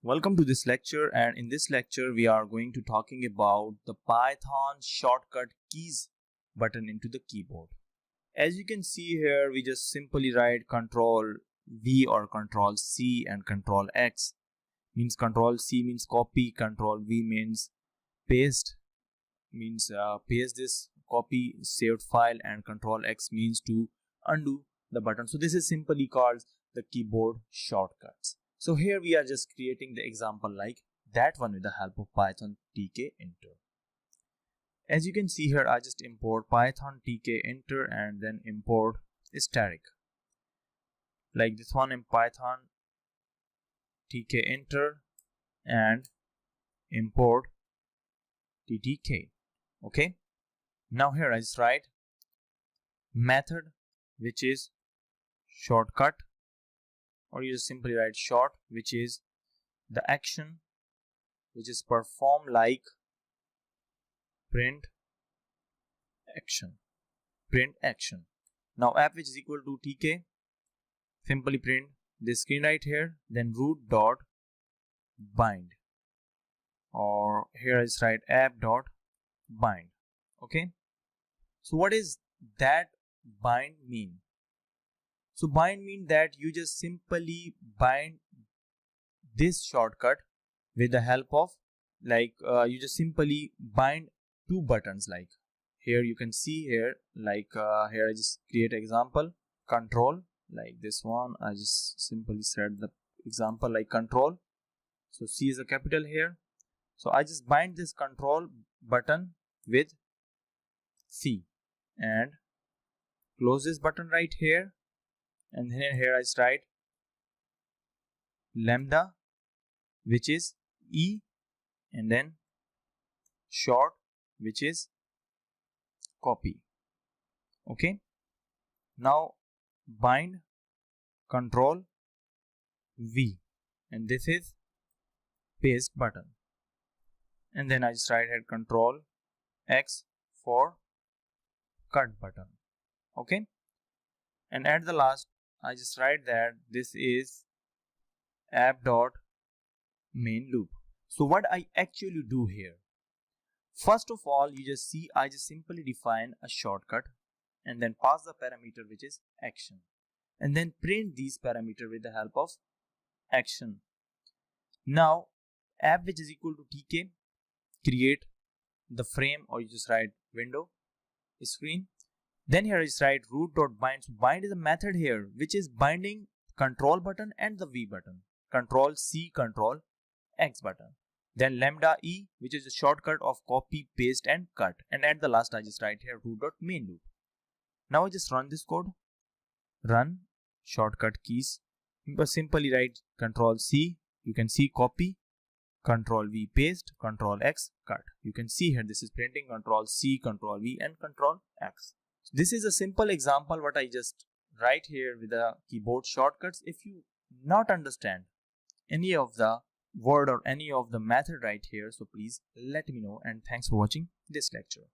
Welcome to this lecture, and in this lecture we are going to talking about the Python shortcut keys button into the keyboard. As you can see here, we just simply write Control V or Control C and Control X. Means Control C means copy, Control V means paste, means paste this copy saved file, and Control X means to undo the button. So this is simply called the keyboard shortcuts. So here we are just creating the example like that one with the help of Python Tkinter. As you can see here, I just import Python Tkinter and then import static. Like this one in Python Tkinter and import Tk. Okay. Now here I just write method which is shortcut, or you just simply write short, which is the action which is performed like print action. Now app which is equal to tk, simply print this screen right here, then root dot bind, or here I just write app dot bind. Okay, so what is that bind mean? So bind mean that you just simply bind this shortcut with the help of you just simply bind two buttons. Like here you can see here, here I just create example control, like this one I just simply set the example like control. So C is a capital here, so I just bind this control button with C and close this button right here. And then here I write lambda which is E, and then short which is copy. Okay, now bind control V, and this is paste button, and then I just write here control X for cut button. Okay, and at the last I just write that this is app dot main loop. So what I actually do here, first of all, you just see I just simply define a shortcut and then pass the parameter which is action, and then print these parameter with the help of action. Now app which is equal to tk, create the frame, or you just write window screen. Then here I just write root.bind. So bind is a method here which is binding control button and the V button, control C, control X button. Then lambda E which is a shortcut of copy, paste and cut. And at the last I just write here root.main loop. Now I just run this code, run shortcut keys. But simply write control C, you can see copy, control V paste, control X cut. You can see here this is printing control C, control V and control X. This is a simple example what I just write here with the keyboard shortcuts. If you not understand any of the word or any of the method right here, so please let me know, and thanks for watching this lecture.